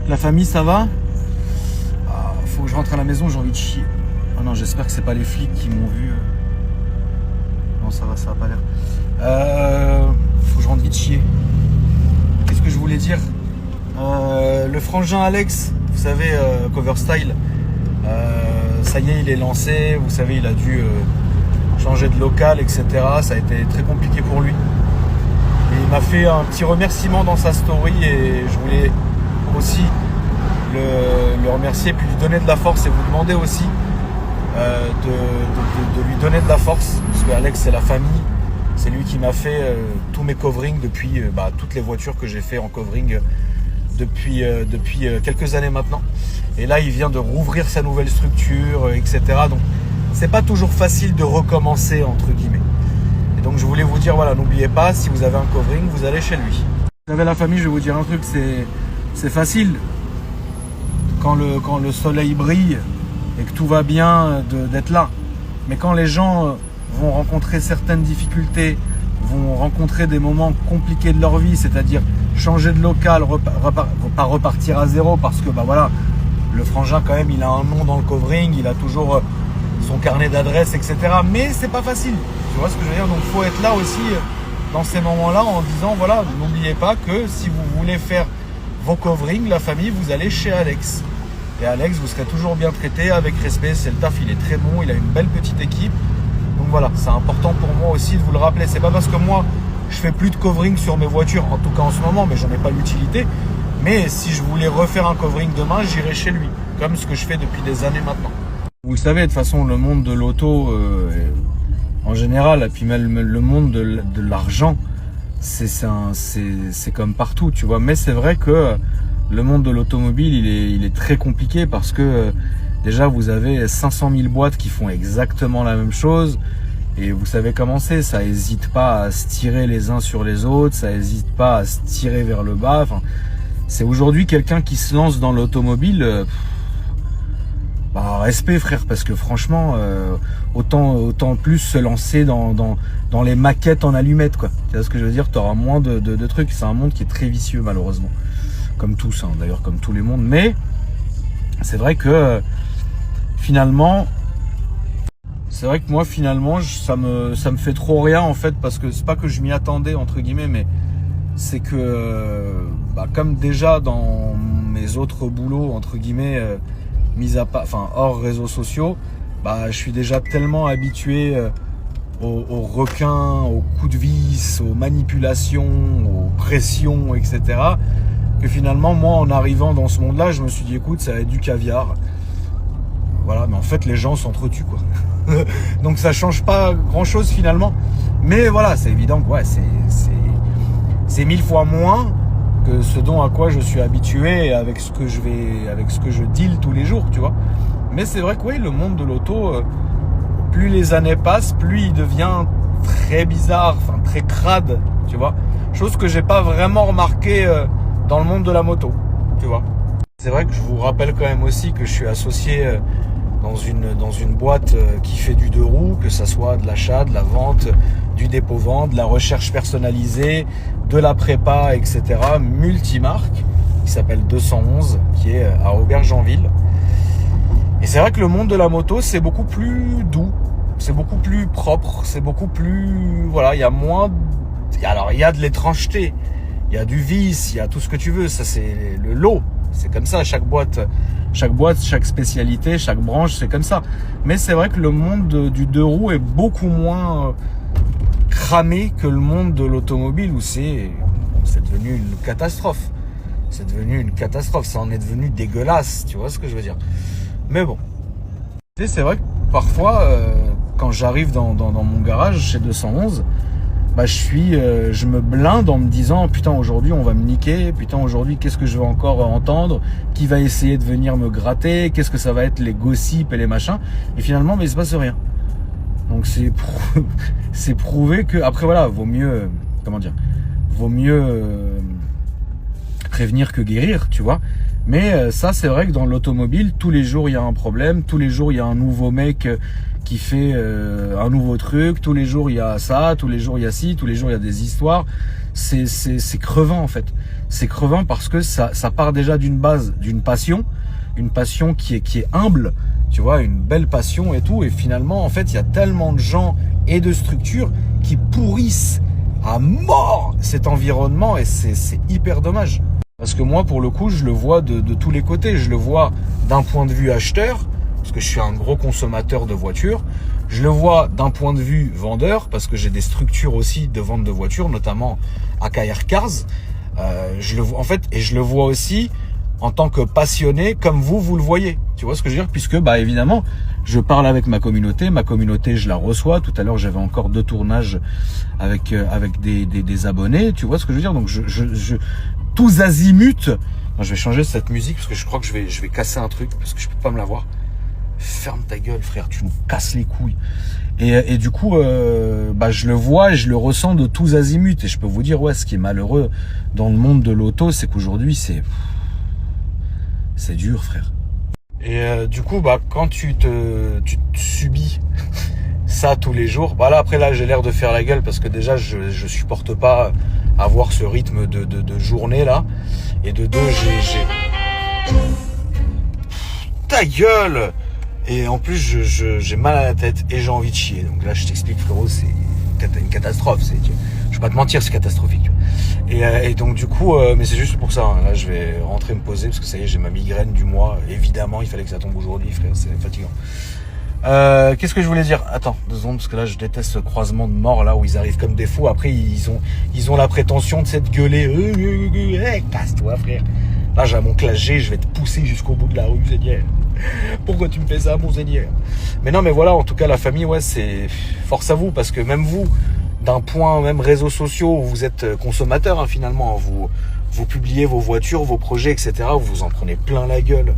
La famille, ça va? Faut que je rentre à la maison, j'ai envie de chier. Oh non, j'espère que c'est pas les flics qui m'ont vu. Non, ça va pas l'air. Faut que je rentre vite chier. Qu'est-ce que je voulais dire? Le frangin Alex, vous savez, Cover Style, ça y est, il est lancé. Vous savez, il a dû changer de local, etc. Ça a été très compliqué pour lui. Et il m'a fait un petit remerciement dans sa story et je voulais aussi le remercier, puis lui donner de la force et vous demander aussi de lui donner de la force, parce que Alex, c'est la famille, c'est lui qui m'a fait tous mes coverings depuis toutes les voitures que j'ai fait en covering depuis quelques années maintenant. Et là, il vient de rouvrir sa nouvelle structure, etc. Donc, c'est pas toujours facile de recommencer, entre guillemets. Et donc, je voulais vous dire, voilà, n'oubliez pas, si vous avez un covering, vous allez chez lui. Vous savez, la famille, je vais vous dire un truc, c'est facile. Quand le soleil brille et que tout va bien d'être là. Mais quand les gens vont rencontrer certaines difficultés, vont rencontrer des moments compliqués de leur vie, c'est-à-dire changer de local, pas repartir à zéro, parce que voilà, le frangin quand même, il a un nom dans le covering, il a toujours son carnet d'adresses, etc. Mais c'est pas facile, tu vois ce que je veux dire? Donc il faut être là aussi dans ces moments-là en disant, voilà, n'oubliez pas que si vous voulez faire vos coverings, la famille, vous allez chez Alex. Et Alex, vous serez toujours bien traité avec respect. C'est le taf, il est très bon, il a une belle petite équipe. Donc voilà, c'est important pour moi aussi de vous le rappeler. C'est pas parce que moi, je fais plus de covering sur mes voitures, en tout cas en ce moment, mais j'en ai pas l'utilité. Mais si je voulais refaire un covering demain, j'irai chez lui, comme ce que je fais depuis des années maintenant. Vous le savez, de toute façon, le monde de l'auto, en général, et puis même le monde de l'argent, c'est comme partout, tu vois. Mais c'est vrai que le monde de l'automobile, il est très compliqué parce que déjà, vous avez 500 000 boîtes qui font exactement la même chose. Et vous savez comment c'est, ça hésite pas à se tirer les uns sur les autres, ça hésite pas à se tirer vers le bas. Enfin, c'est aujourd'hui quelqu'un qui se lance dans l'automobile. Respect frère, parce que franchement, autant plus se lancer dans les maquettes en allumettes, quoi. Tu vois ce que je veux dire? Tu auras moins de trucs. C'est un monde qui est très vicieux, malheureusement. Comme tous, hein, d'ailleurs, comme tous les mondes. Mais c'est vrai que finalement, moi, finalement, ça me fait trop rien, en fait, parce que c'est pas que je m'y attendais, entre guillemets, mais c'est que, comme déjà dans mes autres boulots, entre guillemets, hors réseaux sociaux, je suis déjà tellement habitué aux requins, aux coups de vis, aux manipulations, aux pressions, etc., que finalement, moi, en arrivant dans ce monde-là, je me suis dit, écoute, ça va être du caviar. Voilà, mais en fait, les gens s'entretuent, quoi. Donc, ça change pas grand-chose, finalement. Mais voilà, c'est évident que c'est 1000 fois moins que ce dont à quoi je suis habitué avec ce que je deal tous les jours, tu vois. Mais c'est vrai que oui, le monde de l'auto, plus les années passent, plus il devient très bizarre, enfin très crade, tu vois. Chose que j'ai pas vraiment remarqué dans le monde de la moto, tu vois. C'est vrai que je vous rappelle quand même aussi que je suis associé dans une boîte qui fait du deux roues, que ça soit de l'achat, de la vente, du dépôt-vente, de la recherche personnalisée, de la prépa, etc. Multimarque, qui s'appelle 211, qui est à Aubergenville. Et c'est vrai que le monde de la moto, c'est beaucoup plus doux, c'est beaucoup plus propre, c'est beaucoup plus... Voilà, il y a moins... Alors, il y a de l'étrangeté, il y a du vice, il y a tout ce que tu veux, ça c'est le lot. C'est comme ça, chaque boîte, chaque spécialité, chaque branche, c'est comme ça. Mais c'est vrai que le monde du deux roues est beaucoup moins cramé que le monde de l'automobile où c'est devenu une catastrophe. C'est devenu une catastrophe, ça en est devenu dégueulasse, tu vois ce que je veux dire. Mais bon. Tu sais, c'est vrai que parfois, quand j'arrive dans mon garage chez 211, je me blinde en me disant putain, aujourd'hui on va me niquer, putain, aujourd'hui qu'est-ce que je vais encore entendre, qui va essayer de venir me gratter, qu'est-ce que ça va être les gossips et les machins, et finalement il se passe rien. Donc c'est prouvé que, après voilà, vaut mieux prévenir que guérir, tu vois. Mais ça, c'est vrai que dans l'automobile, tous les jours il y a un problème, tous les jours il y a un nouveau mec qui fait un nouveau truc, tous les jours il y a ça, tous les jours il y a ci, tous les jours il y a des histoires. C'est crevant en fait. c'est crevant parce que ça part déjà d'une base, d'une passion, une passion qui est humble, tu vois, une belle passion et tout. Et finalement, en fait, il y a tellement de gens et de structures qui pourrissent à mort cet environnement et c'est hyper dommage. Parce que moi, pour le coup, je le vois de tous les côtés. Je le vois d'un point de vue acheteur, parce que je suis un gros consommateur de voitures. Je le vois d'un point de vue vendeur, parce que j'ai des structures aussi de vente de voitures, notamment AKR Cars. Je le vois, en fait, et je le vois aussi en tant que passionné, comme vous le voyez. Tu vois ce que je veux dire? Puisque, bah, évidemment, je parle avec ma communauté, je la reçois. Tout à l'heure, j'avais encore 2 tournages avec des abonnés. Tu vois ce que je veux dire? Donc, je tous azimuts. Non, je vais changer cette musique parce que je crois que je vais casser un truc parce que je peux pas me la voir. Ferme ta gueule, frère, tu nous casses les couilles. Et du coup, bah, je le vois et je le ressens de tous azimuts. Et je peux vous dire, ouais, ce qui est malheureux dans le monde de l'auto, c'est qu'aujourd'hui, c'est dur, frère. Et du coup, bah, quand tu subis ça tous les jours, bah là, après, là, j'ai l'air de faire la gueule parce que déjà, je supporte pas avoir ce rythme de journée, là. Et de deux, ta gueule! Et en plus, j'ai mal à la tête et j'ai envie de chier. Donc là, je t'explique, frérot, c'est une catastrophe. Je vais pas te mentir, c'est catastrophique. Et donc du coup, mais c'est juste pour ça. Hein. Là, je vais rentrer me poser parce que ça y est, j'ai ma migraine du mois. Évidemment, il fallait que ça tombe aujourd'hui, frère. C'est fatigant. Qu'est-ce que je voulais dire? Attends, 2 secondes, parce que là, je déteste ce croisement de mort là où ils arrivent comme des fous. Après, ils ont la prétention de s'être gueulé. Casse-toi, frère. Là, j'ai mon classe G, je vais te pousser jusqu'au bout de la rue, Seigneur. Pourquoi tu me fais ça, mon Seigneur? Mais non, mais voilà, en tout cas, la famille, ouais, c'est force à vous, parce que même vous, d'un point, même réseaux sociaux, vous êtes consommateur, hein, finalement. Vous publiez vos voitures, vos projets, etc. Vous en prenez plein la gueule.